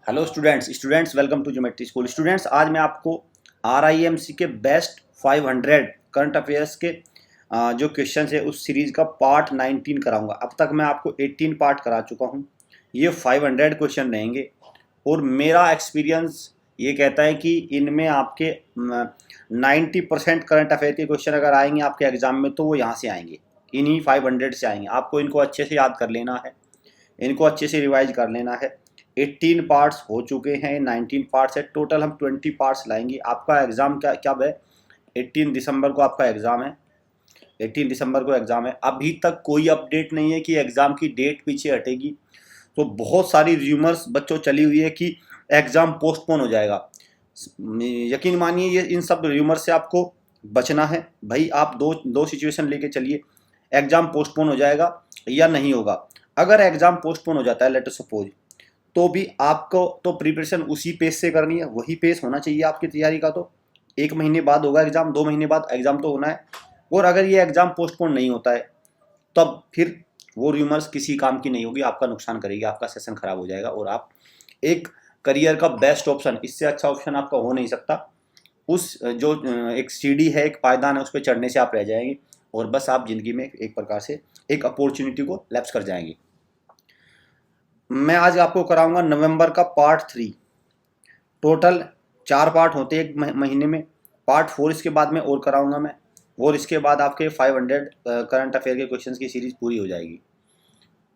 Hello students welcome to geometry school. Students, आज मैं आपको RIMC के बेस्ट 500 करंट अफेयर्स के जो क्वेश्चन है उस सीरीज का पार्ट 19 कराऊंगा। अब तक मैं आपको 18 पार्ट करा चुका हूं। ये 500 क्वेश्चन रहेंगे और मेरा एक्सपीरियंस ये कहता है कि इनमें आपके 90% करंट अफेयर के क्वेश्चन अगर आएंगे आपके एग्जाम में तो वो यहाँ से आएंगे, इन्हीं 500 से आएंगे। आपको इनको अच्छे से याद कर लेना है, इनको अच्छे से रिवाइज कर लेना है। 18 पार्ट्स हो चुके हैं, 19 पार्ट्स है, टोटल हम 20 पार्ट्स लाएंगे। आपका एग्ज़ाम क्या कब है? 18 दिसंबर को आपका एग्ज़ाम है। 18 दिसंबर को एग्ज़ाम है। अभी तक कोई अपडेट नहीं है कि एग्ज़ाम की डेट पीछे हटेगी। तो बहुत सारी र्यूमर्स बच्चों चली हुई है कि एग्ज़ाम पोस्टपोन हो जाएगा। यकीन मानिए ये इन सब र्यूमर से आपको बचना है। भाई आप दो सिचुएशन लेके चलिए, एग्ज़ाम पोस्टपोन हो जाएगा या नहीं होगा। अगर एग्ज़ाम पोस्टपोन हो जाता है, लेट अस सपोज, तो भी आपको तो प्रिपरेशन उसी पेस से करनी है, वही पेस होना चाहिए आपकी तैयारी का। तो 1 महीने बाद होगा एग्ज़ाम, 2 महीने बाद एग्ज़ाम तो होना है। और अगर ये एग्ज़ाम पोस्टपोन नहीं होता है तब फिर वो र्यूमर्स किसी काम की नहीं होगी, आपका नुकसान करेगी, आपका सेशन खराब हो जाएगा और आप एक करियर का बेस्ट ऑप्शन, इससे अच्छा ऑप्शन आपका हो नहीं सकता। उस जो एक सीढ़ी है, एक पायदान है, उस पर चढ़ने से आप रह जाएंगे और बस आप ज़िंदगी में एक प्रकार से एक अपॉर्चुनिटी को लैप्स कर जाएंगे। मैं आज आपको कराऊंगा नवंबर का पार्ट 3। टोटल 4 पार्ट होते हैं एक महीने में। पार्ट 4 इसके बाद में और कराऊंगा मैं, और इसके बाद आपके 500 करंट अफेयर के क्वेश्चंस की सीरीज पूरी हो जाएगी।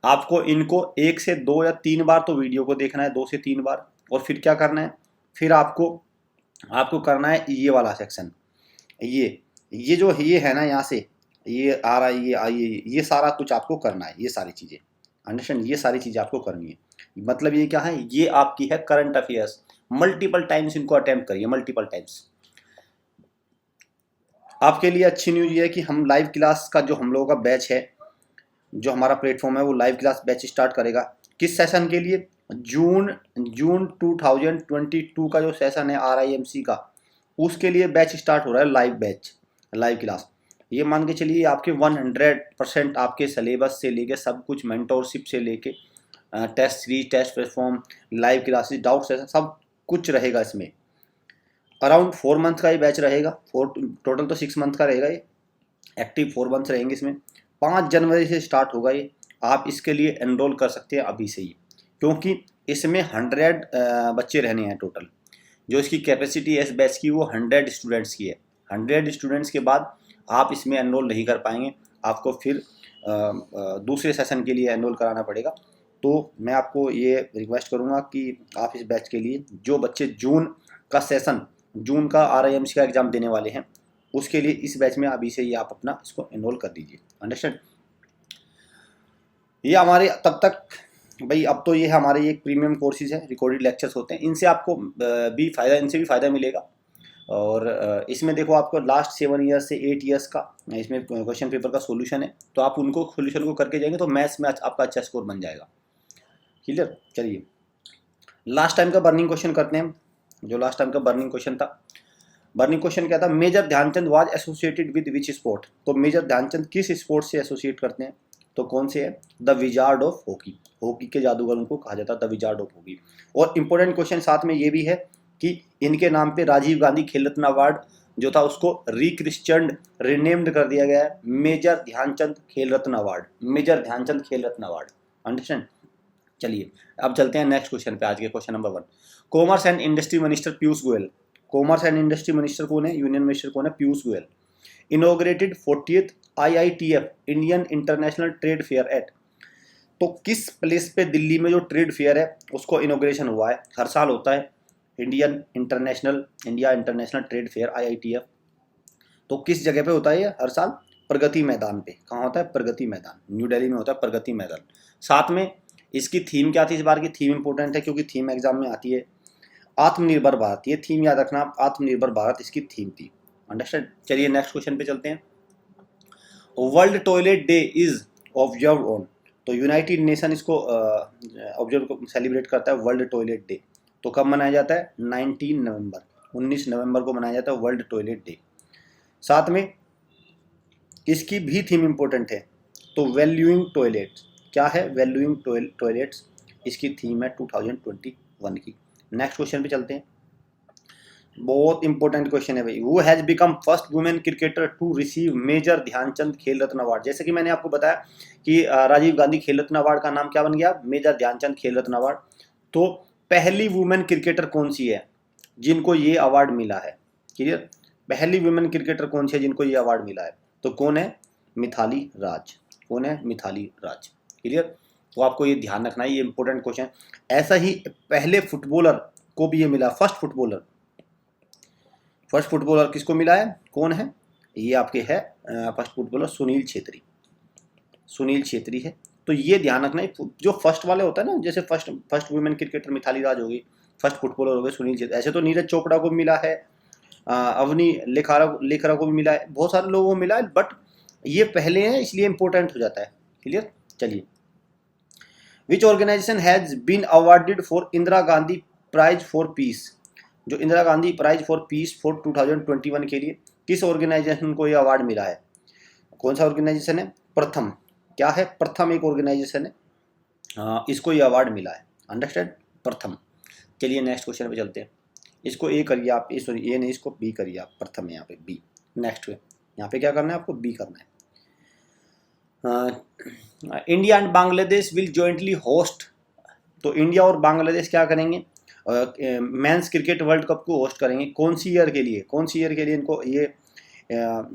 आपको इनको 1 से 2 या 3 बार तो वीडियो को देखना है, 2 से 3 बार। और फिर क्या करना है? फिर आपको आपको करना है ये वाला सेक्शन। ये जो ये है ना, यहाँ से ये आ रहा है, ये सारा कुछ आपको करना है, ये सारी चीज़ें अंडरस्टैंड, ये सारी चीज़ें आपको करनी है। मतलब ये क्या है? ये आपकी है करंट अफेयर्स। मल्टीपल टाइम्स इनको अटेम्प्ट करिए, मल्टीपल टाइम्स। आपके लिए अच्छी न्यूज़ ये है कि हम लाइव क्लास का जो हम लोगों का बैच है, जो हमारा प्लेटफॉर्म है, वो लाइव क्लास बैच स्टार्ट करेगा। किस सेशन के लिए? जून जून 2022 का जो सेशन है RIMC का, उसके लिए बैच स्टार्ट हो रहा है, लाइव बैच, लाइव क्लास। ये मान के चलिए आपके 100% आपके सिलेबस से लेके सब कुछ, मेंटोरशिप से लेके test series, test platform, live classes, doubt session, सब कुछ रहेगा इसमें। अराउंड 4 मंथ का ये बैच रहेगा। टोटल तो 6 मंथ का रहेगा ये। एक्टिव 4 मंथ्स रहेंगे इसमें। 5 जनवरी से स्टार्ट होगा ये। आप इसके लिए एनरोल कर सकते हैं अभी से ही, क्योंकि इसमें 100 बच्चे रहने हैं टोटल। जो इसकी कैपेसिटी है इस बैच की, वो 100 स्टूडेंट्स की है। 100 स्टूडेंट्स के बाद आप इसमें एनरोल नहीं कर पाएंगे, आपको फिर दूसरे सेशन के लिए एनरोल कराना पड़ेगा। तो मैं आपको ये रिक्वेस्ट करूँगा कि आप इस बैच के लिए, जो बच्चे जून का सेशन, जून का RIMC का एग्ज़ाम देने वाले हैं, उसके लिए इस बैच में अभी से ही आप अपना इसको एनरोल कर दीजिए। अंडरस्टैंड? ये हमारे तब तक भाई, अब तो ये हमारे एक प्रीमियम कोर्सेज है, रिकॉर्डेड लेक्चर्स होते हैं, इनसे आपको भी फ़ायदा, इनसे भी फ़ायदा मिलेगा। और इसमें देखो आपको लास्ट 7 ईयर्स से 8 ईयर्स का इसमें क्वेश्चन पेपर का सोल्यूशन है। तो आप उनको सोल्यूशन को करके जाएंगे तो मैथ्स में आपका अच्छा स्कोर बन जाएगा। क्लियर? चलिए लास्ट टाइम का बर्निंग क्वेश्चन करते हैं। जो लास्ट टाइम का बर्निंग क्वेश्चन था, बर्निंग क्वेश्चन क्या था? Major Dhyan Chand was associated with which sport. तो मेजर ध्यानचंद किस स्पोर्ट से एसोसिएट करते हैं? तो कौन से है? The wizard of hockey. Hockey के जादूगर उनको कहा जाता है, द विजार्ड ऑफ हॉकी। और इंपॉर्टेंट क्वेश्चन साथ में ये भी है कि इनके नाम पे राजीव गांधी खेल रत्न अवार्ड जो था उसको रिक्रिश्चन्ड, रिनेम्ड कर दिया गया है, major Dhyan Chand Khel Ratna award, major Dhyan Chand Khel Ratna award. Understand? चलिए अब चलते हैं नेक्स्ट क्वेश्चन पे। आज के question number 1, commerce and industry minister Piyush Goyal. Commerce and industry minister कौन है? यूनियन मिनिस्टर कौन है? Piyush Goyal. Inaugurated 40th IITF Indian international trade fair eight. तो किस प्लेस पे दिल्ली में जो ट्रेड फेयर है उसको इनॉग्रेशन हुआ है? हर साल होता है India international trade fair IITF। तो किस जगह पे होता है ये हर साल? प्रगति मैदान पे। कहाँ होता है? प्रगति मैदान, न्यू दिल्ली में होता है प्रगति मैदान। साथ में इसकी थीम क्या थी? इस बार की थीम इंपॉर्टेंट है क्योंकि थीम एग्जाम में आती है, आत्मनिर्भर भारत। ये थीम याद रखना, आत्मनिर्भर भारत इसकी थीम थी। अंडरस्टैंड? चलिए नेक्स्ट क्वेश्चन पे चलते हैं। World toilet day is observe on. तो यूनाइटेड नेशन इसको ऑब्जर्व सेलिब्रेट करता है वर्ल्ड टॉयलेट डे। तो कब मनाया जाता है? 19 नवंबर को मनाया जाता है वर्ल्ड टॉयलेट डे। साथ में इसकी भी थीम इंपॉर्टेंट है। तो वैल्यूइंग टॉयलेट्स। क्या है? Valuing toilets. इसकी थीम है 2021 की। नेक्स्ट क्वेश्चन पे चलते हैं। बहुत इंपॉर्टेंट क्वेश्चन है भाई। वो has become first women cricketer to receive major Dhyan Chand Khel Ratna award. जैसे कि मैंने आपको बताया कि राजीव गांधी खेल रत्न अवार्ड का नाम क्या बन गया, मेजर ध्यानचंद खेल रत्न अवार्ड। तो पहली वुमेन क्रिकेटर कौन सी है जिनको ये अवार्ड मिला है, क्लियर। पहली वुमेन क्रिकेटर कौन सी है जिनको ये अवार्ड मिला है, तो कौन है, मिथाली राज। कौन है, मिथाली राज, क्लियर। तो आपको ये ध्यान रखना है, ये इंपॉर्टेंट क्वेश्चन। ऐसा ही पहले फुटबॉलर को भी ये मिला, फर्स्ट फुटबॉलर किसको मिला है, कौन है, ये आपके है फर्स्ट फुटबॉलर सुनील छेत्री है। तो ये ध्यान रखना है, जो फर्स्ट वाले होता है ना, जैसे first women cricketer Mithali Raj होगी, फर्स्ट फुटबॉलर हो गए सुनील छेत्री। ऐसे तो नीरज चोपड़ा को मिला है, अवनी लेखरा को भी मिला है, बहुत सारे लोगों को मिला है, बट ये पहले हैं इसलिए इंपॉर्टेंट हो जाता है, क्लियर। चलिए, which organisation has been awarded for Indira Gandhi prize for peace. जो Indira Gandhi prize for peace for 2021 के लिए किस ऑर्गेनाइजेशन को ये अवार्ड मिला है, कौन सा ऑर्गेनाइजेशन है, प्रथम। क्या है, प्रथम एक ऑर्गेनाइजेशन है, इसको ये अवार्ड मिला है, अंडरस्टैंड, प्रथम। चलिए नेक्स्ट क्वेश्चन पे चलते हैं। इसको ए करिए आप, सॉरी ए नहीं, इसको बी करिए आप, प्रथम है यहाँ पे बी। नेक्स्ट पे यहाँ पे क्या करना है आपको, बी करना है। India and Bangladesh will jointly host. तो इंडिया और बांग्लादेश क्या करेंगे, मेंस क्रिकेट वर्ल्ड कप को होस्ट करेंगे। कौन सी ईयर के लिए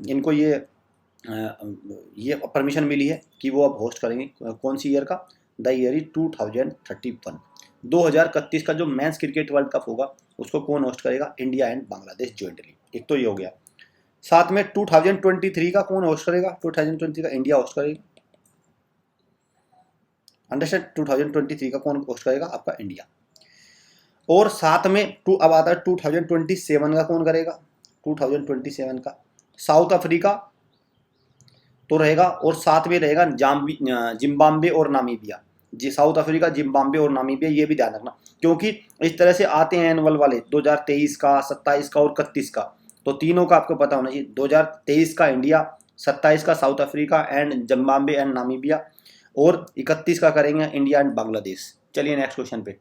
इनको ये परमिशन मिली है कि वो अब होस्ट करेंगे, कौन सी ईयर का, द ईयर इज 2031। 2031 का जो मेंस क्रिकेट वर्ल्ड कप होगा उसको कौन होस्ट करेगा, इंडिया एंड बांग्लादेश जॉइंटली। एक तो ये हो गया, साथ में 2023 का कौन होस्ट करेगा, 2023 का इंडिया होस्ट करेगा, अंडरस्टैंड। 2023 का कौन होस्ट करेगा, आपका इंडिया। और साथ में अब आता है 2027 का कौन करेगा, 2027 का साउथ अफ्रीका तो रहेगा, और साथ में रहेगा जिम्बाब्वे और नामीबिया। जी, साउथ अफ्रीका, जिम्बाब्वे और नामीबिया, ये भी ध्यान रखना, क्योंकि इस तरह से आते हैं एनुअल वाले 2023 का, 27 का और 31 का। तो तीनों का आपको पता होना चाहिए, 2023 का इंडिया, 27 का South Africa and Zimbabwe and Namibia, और 31 का करेंगे इंडिया एंड बांग्लादेश। चलिए नेक्स्ट क्वेश्चन पे।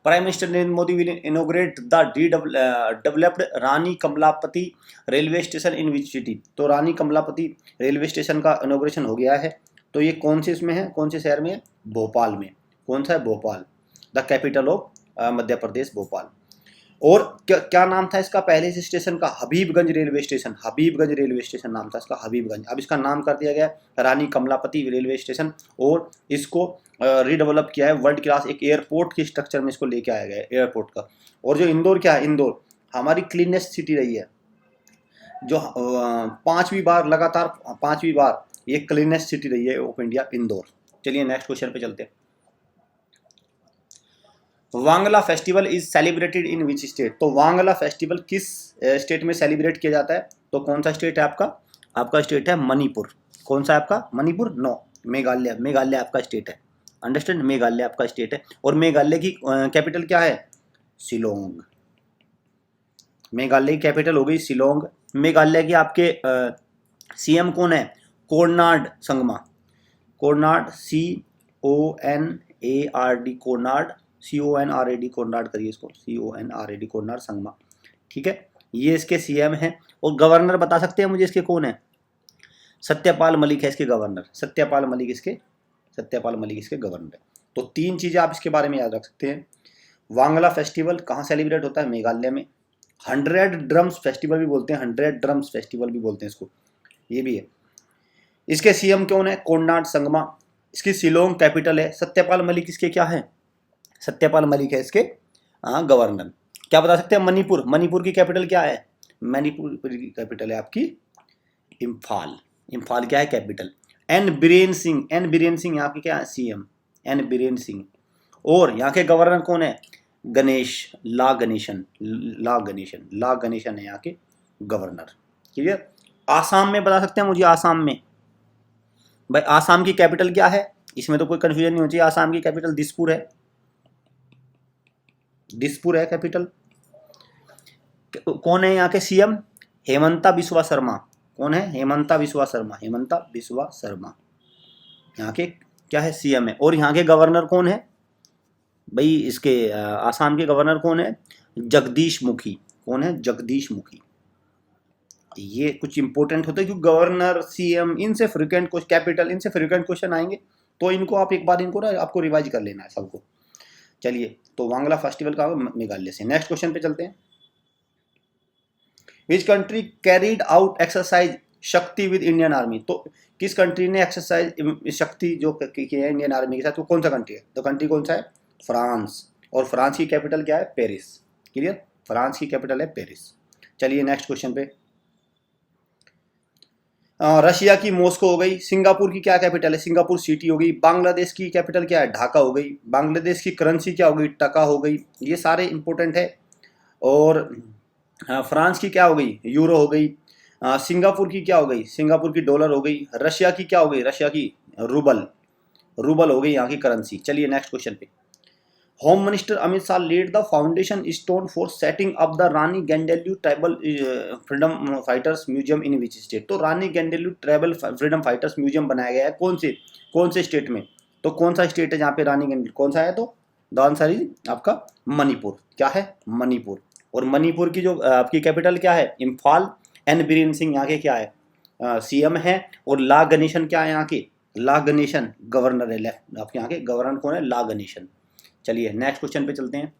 Prime minister Narendra Modi will inaugurate the developed Rani Kamlapati railway station in which city. तो रानी कमलापति रेलवे स्टेशन का इनोग्रेशन हो गया है। तो ये कौन से इसमें है, कौन से शहर में है, भोपाल में। कौन सा है, Bhopal, the capital of Madhya Pradesh, Bhopal. और क्या नाम था इसका पहले इस स्टेशन का, हबीबगंज रेलवे स्टेशन नाम था इसका, हबीबगंज। अब इसका नाम कर दिया गया रानी कमलापति रेलवे स्टेशन, और इसको रीडेवलप किया है, वर्ल्ड क्लास एक एयरपोर्ट के स्ट्रक्चर में इसको लेके आया गया है, एयरपोर्ट का। और जो इंदौर क्या है, इंदौर हमारी क्लीनेस्ट सिटी रही है, जो पांचवी बार ये क्लीनेस्ट सिटी रही है ऑफ इंडिया, इंदौर। चलिए नेक्स्ट क्वेश्चन पे चलते हैं। Wangala festival is celebrated in which state. तो वांगला फेस्टिवल किस स्टेट में सेलिब्रेट किया जाता है, तो कौन सा स्टेट है आपका स्टेट है मणिपुर। कौन सा है आपका, मणिपुर, नो, मेघालय आपका स्टेट है, अंडरस्टैंड, मेघालय आपका स्टेट है। और मेघालय की कैपिटल क्या है, शिलोंग। मेघालय की कैपिटल हो गई शिलोंग। मेघालय की आपके सीएम कौन है, Conrad Sangma, Conrad, CONRAD, Conrad करिए इसको, CONRAD, कोनराड संगमा, ठीक है। ये इसके सीएम हैं। और गवर्नर बता सकते हैं मुझे इसके कौन है, सत्यपाल मलिक है इसके गवर्नर, सत्यपाल मलिक इसके गवर्नर है। तो तीन चीज़ें आप इसके बारे में याद रख सकते हैं। वांगला फेस्टिवल कहाँ सेलिब्रेट होता है, मेघालय में। 100 ड्रम्स फेस्टिवल भी बोलते हैं, 100 ड्रम्स फेस्टिवल भी बोलते हैं इसको, ये भी है। इसके सीएम कौन है, कोनराड संगमा। इसकी शिलोंग कैपिटल है। सत्यपाल मलिक इसके क्या है, सत्यपाल मलिक है इसके गवर्नर। क्या बता सकते हैं, मणिपुर की कैपिटल क्या है, मणिपुर की कैपिटल है आपकी इम्फाल क्या है कैपिटल। एन बीरेन सिंह यहाँ के क्या है, सीएम, एन बीरेन सिंह। और यहाँ के गवर्नर कौन है, ला गणेशन है यहाँ के गवर्नर, क्लियर। आसाम में बता सकते हैं मुझे, आसाम में भाई, आसाम की कैपिटल क्या है, इसमें तो कोई कंफ्यूजन नहीं होनी चाहिए। आसाम की कैपिटल दिसपुर है कैपिटल। कौन है यहाँ के सीएम, हेमंता बिस्वा शर्मा। कौन है, हेमंता बिस्वा शर्मा यहाँ के क्या है, सीएम है। और यहाँ के गवर्नर कौन है, भाई इसके आसाम के गवर्नर कौन है? जगदीश मुखी। कौन है? जगदीश मुखी। ये कुछ इंपॉर्टेंट होता है क्योंकि गवर्नर, सीएम, इनसे फ्रिक्वेंट क्वेश्चन, कैपिटल, इनसे फ्रिक्वेंट क्वेश्चन आएंगे, तो इनको आप एक बार इनको ना आपको रिवाइज कर लेना है सबको। चलिए, तो वांगला फेस्टिवल का मेघालय से। नेक्स्ट क्वेश्चन पे चलते हैं। Which country carried out exercise शक्ति विद इंडियन आर्मी? तो किस कंट्री ने एक्सरसाइज शक्ति जो की है इंडियन आर्मी के साथ, वो कौन सा कंट्री है? तो कंट्री कौन सा है? फ्रांस। और फ्रांस की कैपिटल क्या है? पेरिस। क्लियर? फ्रांस की कैपिटल है पेरिस। चलिए नेक्स्ट क्वेश्चन पे। रशिया की मॉस्को हो गई। सिंगापुर की क्या कैपिटल है? सिंगापुर सिटी हो गई। बांग्लादेश की कैपिटल क्या है? ढाका हो गई। बांग्लादेश की करेंसी क्या हो गई? टका हो गई। ये सारे इंपॉर्टेंट है। और फ्रांस की क्या हो गई? यूरो हो गई। सिंगापुर की क्या हो गई? सिंगापुर की डॉलर हो गई। रशिया की क्या हो गई? रशिया की रूबल। रूबल हो गई यहाँ की करेंसी। चलिए नेक्स्ट क्वेश्चन पे। Home minister Amit Shah led the foundation stone for setting up the Rani Gaidinliu tribal freedom fighters museum in which state? तो Rani Gaidinliu tribal freedom fighters museum बनाया गया है कौन से स्टेट में? तो कौन सा स्टेट है जहाँ पे रानी गेंडेलू, कौन सा है? तो द आंसर इज आपका मणिपुर। क्या है? मणिपुर। और मणिपुर की जो आपकी कैपिटल क्या है? इम्फाल। एन बीरेन सिंह यहाँ के क्या है? सीएम है। और ला गणेशन क्या है यहाँ के? ला गणेशन गवर्नर है। आपके यहाँ के गवर्नर कौन है? ला गणेशन। चलिए नेक्स्ट क्वेश्चन पे चलते हैं।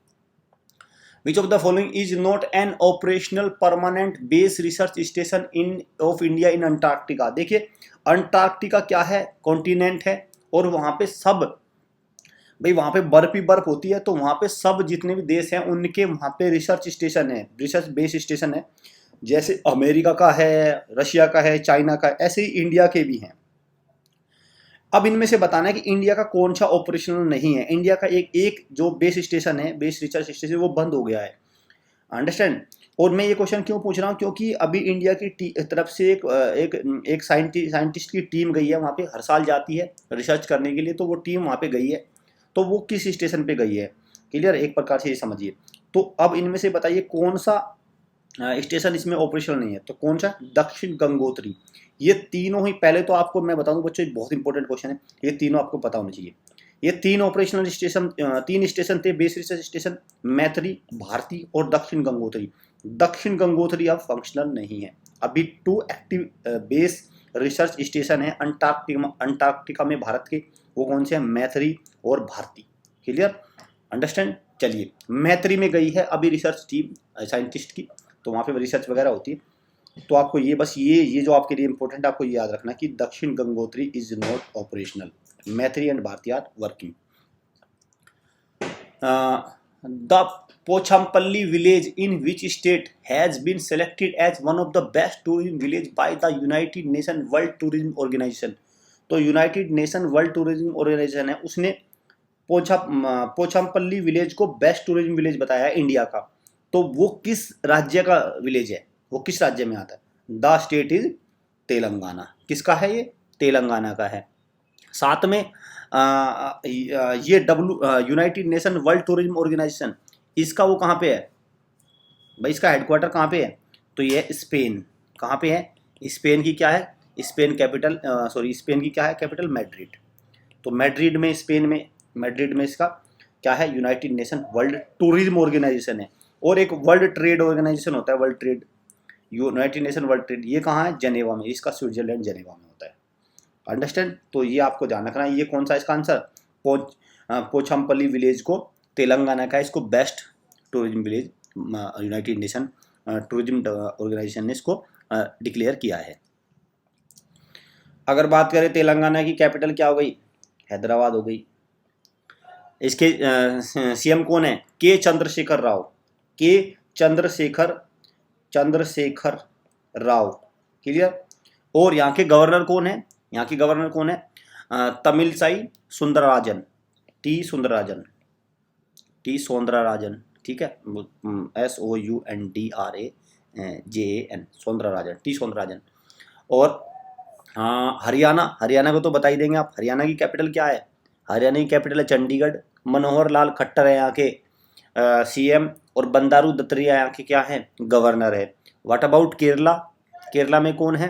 विच of the following is not an operational permanent base research station in of India in Antarctica? देखिए, अंटार्कटिका क्या है? कॉन्टिनेंट है। और वहां पे सब, भाई वहां पे बर्फ ही बर्फ होती है, तो वहां पे सब जितने भी देश हैं उनके वहां पे रिसर्च स्टेशन है, रिसर्च बेस स्टेशन है। जैसे अमेरिका का है, रशिया का है, चाइना का है, ऐसे ही इंडिया के भी हैं। अब इनमें से बताना है कि इंडिया का कौन सा ऑपरेशनल नहीं है। इंडिया का एक जो बेस स्टेशन है, बेस रिसर्च स्टेशन, वो बंद हो गया है। अंडरस्टैंड? और मैं ये क्वेश्चन क्यों पूछ रहा हूँ, क्योंकि अभी इंडिया की तरफ से एक साइंटिस्ट की टीम गई है वहाँ पे, हर साल जाती है रिसर्च करने के लिए, तो वो टीम वहाँ पे गई है। तो वो किस स्टेशन पे गई है? क्लियर? एक प्रकार से ये समझिए। तो अब इनमें से बताइए कौन सा स्टेशन इसमें ऑपरेशनल नहीं है? तो कौन सा? दक्षिण गंगोत्री। ये तीनों ही, पहले तो आपको मैं बता दूं बच्चों, बहुत इंपॉर्टेंट क्वेश्चन है, ये तीनों आपको पता होने चाहिए। ये तीन ऑपरेशनल स्टेशन, तीन स्टेशन थे बेस रिसर्च स्टेशन, मैत्री, भारती और दक्षिण गंगोत्री। दक्षिण गंगोत्री अब फंक्शनल नहीं है। अभी 2 एक्टिव बेस रिसर्च स्टेशन है अंटार्कटिका में भारत के। वो कौन से हैं? मैत्री और भारती। क्लियर? अंडरस्टैंड? चलिए, मैत्री में गई है अभी रिसर्च टीम साइंटिस्ट की, तो वहाँ पे रिसर्च वगैरह होती है। तो आपको ये बस ये जो आपके लिए इंपॉर्टेंट, आपको ये याद रखना कि Dakshin Gangotri is not operational, Maitri and Bharati are working. The Pochampally village in which state has been selected as one of the best tourism village by the United Nation World Tourism Organisation? तो United Nation World Tourism Organisation है, उसने Pochampally village को best tourism village बताया है India का। तो वो किस राज्य का विलेज है? वो किस राज्य में आता है? The state is Telangana. किसका है ये? तेलंगाना का है। साथ में ये United Nation World Tourism Organisation, इसका वो कहाँ पे है भाई? इसका हेडक्वार्टर कहाँ पे है? तो ये स्पेन। कहाँ पे है? स्पेन की क्या है? स्पेन कैपिटल, सॉरी, स्पेन की क्या है कैपिटल? मैड्रिड। तो मैड्रिड में, स्पेन में, मैड्रिड में इसका क्या है? United Nation World Tourism Organisation है। और एक वर्ल्ड ट्रेड ऑर्गेनाइजेशन होता है, World Trade, United Nation World Trade, ये कहाँ है? जेनेवा में। इसका स्विट्जरलैंड जेनेवा में होता है। अंडरस्टैंड? तो ये आपको ध्यान रखना है। ये कौन सा इसका आंसर? पोचमपल्ली विलेज को तेलंगाना का, इसको best tourism village United Nation Tourism Organisation ने इसको डिक्लेयर किया है। अगर बात करें तेलंगाना की कैपिटल क्या हो गई? हैदराबाद हो गई। इसके सीएम कौन है? के चंद्रशेखर राव। के चंद्रशेखर राव। क्लियर? और यहाँ के गवर्नर कौन है? यहाँ के गवर्नर कौन है? तमिलसाई सुंदरराजन, टी सुंदरराजन, ठीक है, SOUNDRAJAN, सुंदरराजन, टी सुंदरराजन। और हरियाणा को तो बता ही देंगे आप। हरियाणा की कैपिटल क्या है? हरियाणा की कैपिटल है चंडीगढ़। मनोहर लाल खट्टर है यहाँ के सीएम, और बंडारू दत्तात्रेय यहाँ के क्या है? गवर्नर है। What about Kerala? केरला में कौन है?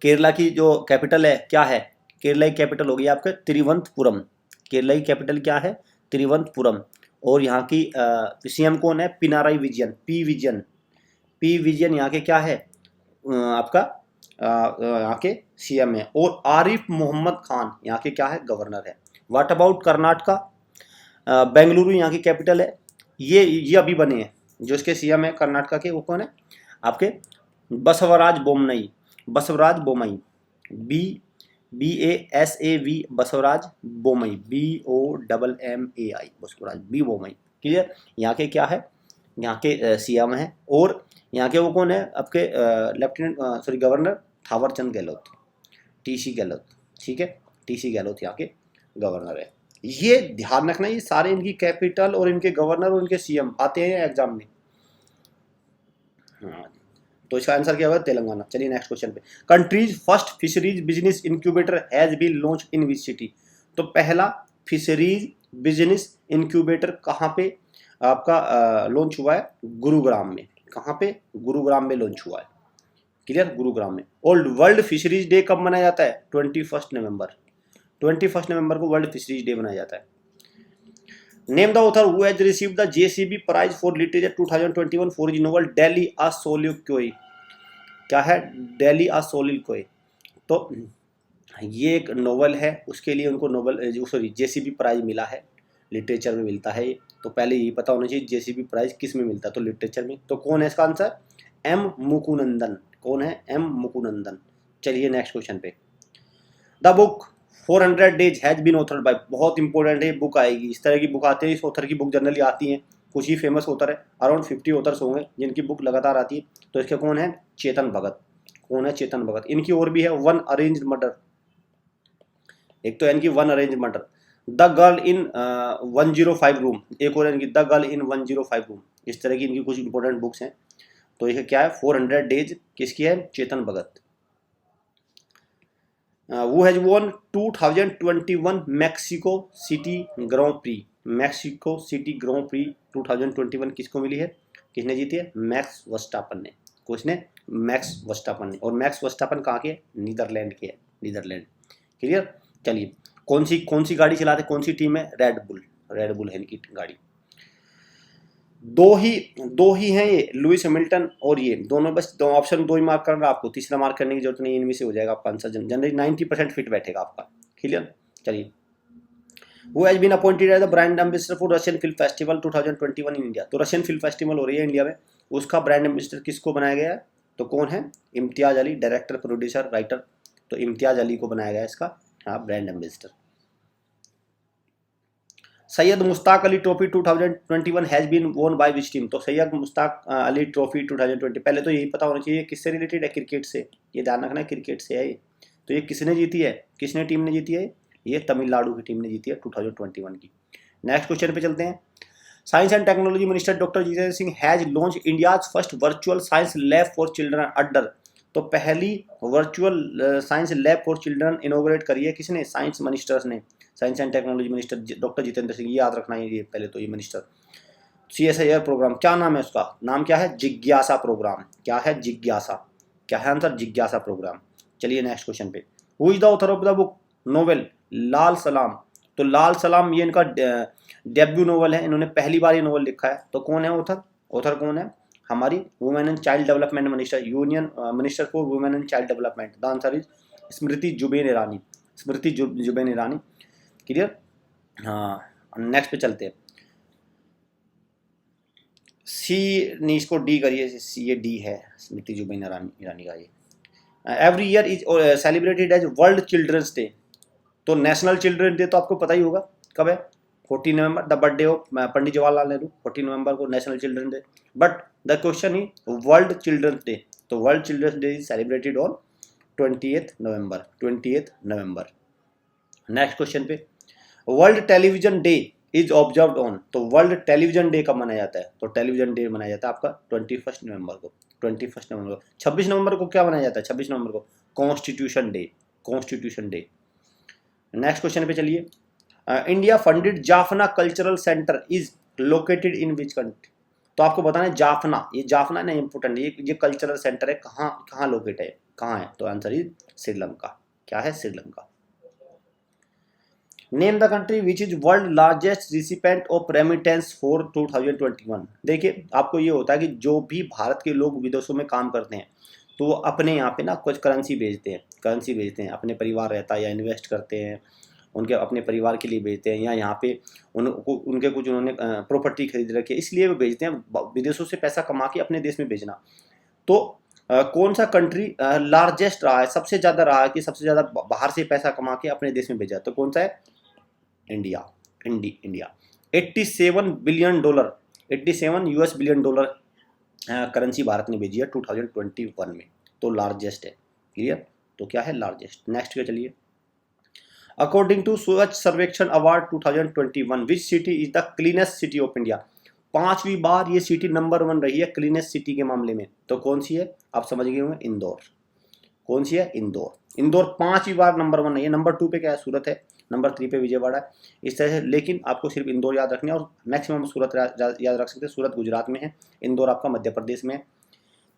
केरला की जो कैपिटल है क्या है? केरला की कैपिटल होगी आपका तिरुवनंतपुरम। केरला की कैपिटल क्या है? तिरुवनंतपुरम। और यहाँ की सीएम कौन है? पिनाराई विजयन, पी विजयन यहाँ के क्या है? आपका यहाँ के सीएम है। और आरिफ मोहम्मद खान यहाँ के क्या है? गवर्नर है। What about Karnataka? बेंगलुरु यहाँ की कैपिटल है। ये अभी बने हैं। जो इसके सीएम है कर्नाटका के, वो कौन है? आपके Basavaraj Bommai, BASAV, Basavaraj Bommai, BOMMAI, Basavaraj Bommai. Clear? यहाँ के क्या है? यहाँ के सीएम है। और यहाँ के वो कौन है? आपके गवर्नर थावरचंद गहलोत, TC गहलोत। ठीक है, TC गहलोत यहाँ के गवर्नर है। ये ध्यान रखना, ये सारे इनकी कैपिटल और इनके गवर्नर और इनके सीएम आते हैं एग्जाम में। हाँ, तो इसका आंसर क्या होगा? तेलंगाना। चलिए नेक्स्ट क्वेश्चन पे। Countries first fisheries business incubator has been launch in which city? तो पहला फिशरीज बिजनेस इंक्यूबेटर कहाँ पे आपका लॉन्च हुआ है? गुरुग्राम में। कहाँ पे? गुरुग्राम में लॉन्च हुआ है। क्लियर? गुरुग्राम में। और वर्ल्ड फिशरीज डे कब मनाया जाता है? 21 नवंबर। 21 नवंबर को वर्ल्ड फिशरीज डे मनाया जाता है। Name the author who has received the JCB prize for literature 2021 for his novel Delhi a soliloquy. क्या है? Delhi a soliloquy. तो ये एक नोवेल है, उसके लिए उनको JCB प्राइज मिला है, लिटरेचर में मिलता है। तो पहले यही पता होना चाहिए JCB प्राइज किस में मिलता है? तो लिटरेचर में। तो कौन है इसका आंसर? M मुकुनंदन। कौन है? M मुकुनंदन। चलिए नेक्स्ट क्वेश्चन पे। The book 400 days has been authored by. बहुत इंपॉर्टेंट है, बुक आएगी। इस तरह की बुक आती है, इस ऑथर की बुक जनरली आती है। कुछ ही फेमस ऑथर है, अराउंड 50 ऑथर्स होंगे जिनकी बुक लगातार आती है। तो इसके कौन है? चेतन भगत। कौन है? चेतन भगत। इनकी और भी है, वन अरेंज्ड मर्डर। एक तो इनकी one arrange murder, the girl in 105 room. एक और इनकी द गर्ल इन 105 रूम। इस तरह की इनकी कुछ इंपॉर्टेंट बुक्स हैं। तो ये क्या है? 400 डेज किसकी है? Chetan Bhagat. Who has won 2021 Mexico City Grand Prix? Mexico City Grand Prix 2021 किसको मिली है? किसने जीती है? मैक्स वर्स्टापन ने। किसने? मैक्स वर्स्टापन ने। और मैक्स वर्स्टापन कहाँ के? नीदरलैंड के है, नीदरलैंड। क्लियर? चलिए, कौन सी गाड़ी चलाते? कौन सी टीम है? रेड बुल है इनकी गाड़ी। दो ही हैं ये, लुइस हैमिल्टन और ये दोनों। बस दो ऑप्शन, दो ही मार्क करना आपको, तीसरा मार्क करने की जरूरत नहीं। इनमें से हो जाएगा आपका आंसर। जनरली 90% फिट बैठेगा आपका। क्लियर? चलिए। Who has been appointed as the brand ambassador for Russian Film Festival 2021 in India? तो रशियन फिल्म फेस्टिवल हो रही है इंडिया में, उसका ब्रांड एम्बेसडर किसको बनाया गया है? तो कौन है? Imtiaz Ali, director, producer, writer. तो इम्तियाज अली को बनाया गया इसका brand ambassador. Syed Mushtaq Ali trophy 2021 has been won by which team? तो सैयद मुश्ताक अली ट्रॉफी 2020, पहले तो यही पता होना चाहिए किससे रिलेटेड है? क्रिकेट से। ये ध्यान रखना है, क्रिकेट से है ये। तो ये किसने जीती है? किसने टीम ने जीती है? ये तमिलनाडु की टीम ने जीती है 2021 की। नेक्स्ट क्वेश्चन पे चलते हैं। Science and technology minister doctor Jitendra Singh has launch India's first virtual science lab for children अड्डर। तो पहली virtual science lab for children inaugurate करी है किसने? साइंस मिनिस्टर्स ने। Science and technology minister doctor Jitendra Singh, याद रखना है ये पहले तो। ये मिनिस्टर CSIR प्रोग्राम, क्या नाम है उसका? नाम क्या है? जिज्ञासा प्रोग्राम। क्या है? जिज्ञासा। क्या है आंसर? जिज्ञासा प्रोग्राम। चलिए नेक्स्ट क्वेश्चन पे। Who is the author of the book novel Lal Salaam? तो लाल सलाम ये इनका डेब्यू नोवेल है, इन्होंने पहली बार ये नोवेल लिखा है। तो कौन है ऑथर? ऑथर कौन है? हमारी women and child development minister, union minister for women and child development. The answer is Smriti Zubin Irani. Smriti Zubin Irani. Clear? हाँ, नेक्स्ट पे चलते हैं। सी नहीं, इसको डी करिए। ये डी है, स्मृति जुबिन ईरानी का ये। Every year is celebrated as world children's day. तो नेशनल चिल्ड्रंस डे तो आपको पता ही होगा कब है? 14 November, the birthday of Pandit Jawaharlal Nehru. 14 नवंबर को national children's day. But the question is world children's day. तो world children's day is celebrated on 28 November. 28 नवंबर। नेक्स्ट क्वेश्चन पे। World television day is observed on. तो वर्ल्ड टेलीविजन डे कब मनाया जाता है? तो टेलीविजन डे मनाया जाता है आपका 21 नवंबर को। 21 नवंबर को। 26 नवंबर को क्या मनाया जाता है? 26 नवंबर को constitution day. Constitution day. Next question पे चलिए। India funded Jaffna cultural centre is located in which country? तो आपको बताना है जाफना, ये जाफना ना इंपोर्टेंट, ये कल्चरल सेंटर है, कहाँ लोकेट है, कहाँ है? तो आंसर इज श्रीलंका। क्या है? Sri Lanka. Name the country which is world largest recipient of remittance for 2021। देखिए आपको ये होता है कि जो भी भारत के लोग विदेशों में काम करते हैं तो वो अपने यहाँ पे ना कुछ करेंसी भेजते हैं, अपने परिवार रहता है या इन्वेस्ट करते हैं, उनके अपने परिवार के लिए भेजते हैं, या यहाँ पे उनके कुछ उन्होंने प्रॉपर्टी खरीद रखी है इसलिए वो भेजते हैं विदेशों से पैसा कमा के अपने देश में भेजना। तो कौन सा कंट्री लार्जेस्ट रहा है, सबसे ज़्यादा रहा है कि सबसे ज़्यादा बाहर से पैसा कमा के अपने देश में भेजा, तो कौन सा है? India. India 87 billion dollar, 87 US billion dollar currency Bharat ने भेजी है 2021 में, तो लार्जेस्ट है। क्लियर? तो क्या है? लार्जेस्ट। नेक्स्ट पे चलिए। According to Swachh Survekshan award 2021 which city is the cleanest city of India. 5वीं बार ये सिटी नंबर 1 रही है क्लीनेस्ट सिटी के मामले में, तो कौन सी है? आप समझ गए होंगे, इंदौर। कौन सी है? इंदौर। इंदौर 5वीं बार नंबर 1 रही है। नंबर 2 पे क्या है? सूरत है। नंबर 3 पे विजयवाड़ा है। इस तरह से, लेकिन आपको सिर्फ इंदौर याद रखना है और मैक्सिमम सूरत याद रख सकते हैं। सूरत गुजरात में है, इंदौर आपका मध्य प्रदेश में है।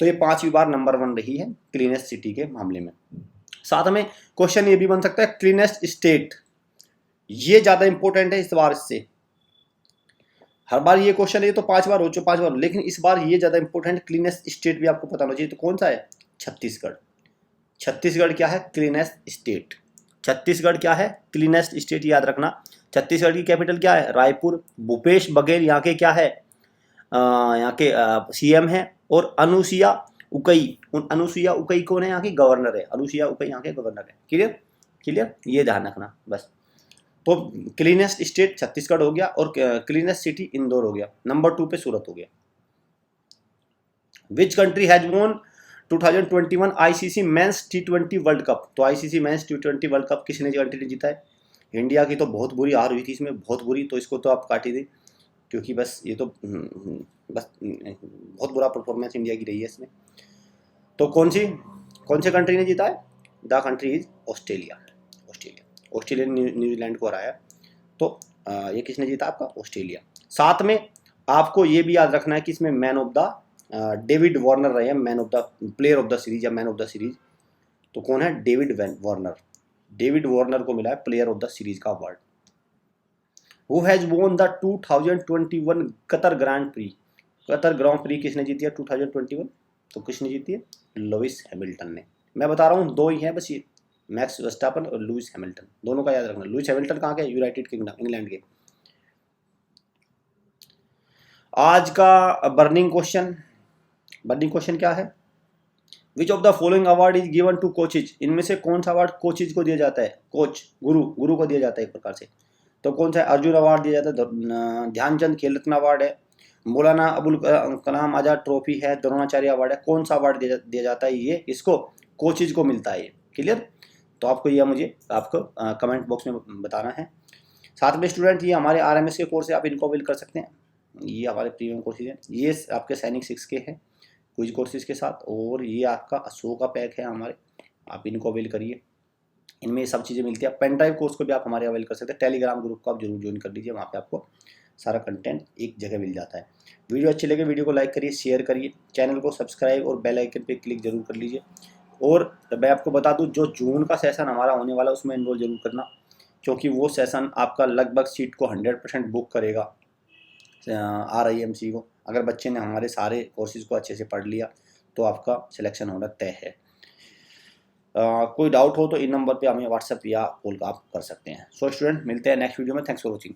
तो ये 5वीं बार नंबर 1 रही है क्लीनेस्ट सिटी के मामले में। साथ में क्वेश्चन ये भी बन सकता है क्लीनेस्ट स्टेट, ये ज्यादा इंपॉर्टेंट है इस बार से। हर बार ये क्वेश्चन है तो 5 बार हो चुका, 5 बार, लेकिन इस बार ये ज्यादा इंपॉर्टेंट, क्लीनेस्ट स्टेट भी आपको पता होना चाहिए। तो कौन सा है? छत्तीसगढ़। छत्तीसगढ़ क्या है? Cleanest state. छत्तीसगढ़ क्या है? क्लीनेस्ट स्टेट, याद रखना। छत्तीसगढ़ की कैपिटल क्या है? रायपुर। भूपेश बघेल यहाँ के क्या है? यहाँ के सीएम है। और अनुसुईया उकई कौन है? यहाँ की गवर्नर है। अनुसुईया उकई यहाँ के गवर्नर है। क्लियर? क्लियर, ये ध्यान रखना बस। तो क्लीनेस्ट स्टेट छत्तीसगढ़ हो गया और क्लीनेस्ट सिटी इंदौर हो गया। नंबर 2 पे सूरत हो गया। Which country has won 2021 ICC men's T20 world cup. तो ICC men's T20 world cup किसने कंट्री ने जीता है? इंडिया की तो बहुत बुरी हार हुई थी इसमें, बहुत बुरी, तो इसको तो आप काट ही दें, क्योंकि बस ये तो बस बहुत बुरा परफॉर्मेंस इंडिया की रही है इसमें। तो कौन से कंट्री ने जीता है? The country is Australia. Australia ने न्यूजीलैंड को हराया। तो ये किसने जीता? आपका ऑस्ट्रेलिया। साथ में आपको ये भी याद रखना है कि इसमें man of the David Warner रहे हैं, man of the player of the series या मैन ऑफ द सीरीज। तो कौन है? David Warner. डेविड वार्नर को मिला है प्लेयर ऑफ द सीरीज का award. Who has won the 2021 Qatar grand pre. Qatar grand pre किसने जीती है 2021? तो किसने जीती है? लुइस हैमिल्टन ने। मैं बता रहा हूँ, 2 ही हैं बस, ये मैक्स वर्स्टैपन और लुइस हैमिल्टन, दोनों का याद रखना। लुइस हैमिल्टन कहाँ के? यूनाइटेड किंगडम, इंग्लैंड के। आज का बर्निंग क्वेश्चन क्या है? Which of the following award is given to coaches. इनमें से कौन सा अवार्ड कोचेज को दिया जाता है? कोच, गुरु को दिया जाता है एक प्रकार से। तो कौन सा? अर्जुन अवार्ड दिया जाता है, ध्यानचंद खेल रत्न अवार्ड है, मौलाना अबुल कलाम आजाद ट्रॉफी है, द्रोणाचार्य अवार्ड है। कौन सा अवार्ड दिया जाता है? ये इसको कोचेज को मिलता है। क्लियर? तो आपको यह मुझे आपको कमेंट बॉक्स में बताना है। साथ में स्टूडेंट, ये हमारे आरएमएस के कोर्स है, आप इनको अवेल कर सकते हैं। ये हमारे प्रीमियम कोर्सेज हैं, ये आपके सैनिक 6 के हैं क्विज कोर्सेज के साथ, और ये आपका अशोक का पैक है हमारे, आप इनको अवेल करिए। इनमें सब चीज़ें मिलती है। पेन ड्राइव कोर्स को भी आप हमारे अवेल कर सकते हैं। टेलीग्राम ग्रुप को आप जरूर ज्वाइन कर लीजिए, वहाँ पे आपको सारा कंटेंट एक जगह मिल जाता है। वीडियो अच्छी लगे वीडियो को लाइक करिए, शेयर करिए, चैनल को सब्सक्राइब और बेल आइकन पे क्लिक जरूर कर लीजिए। और मैं आपको बता दूं, जो जून का सेशन हमारा होने वाला है उसमें इनरोल जरूर करना, क्योंकि वो सेशन आपका लगभग सीट को 100% बुक करेगा RIMC को। अगर बच्चे ने हमारे सारे कोर्सेज को अच्छे से पढ़ लिया तो आपका सिलेक्शन होना तय है। कोई डाउट हो तो इन नंबर पे हमें व्हाट्सएप या कॉल आप कर सकते हैं। सो स्टूडेंट, मिलते हैं नेक्स्ट वीडियो में। Thanks for watching.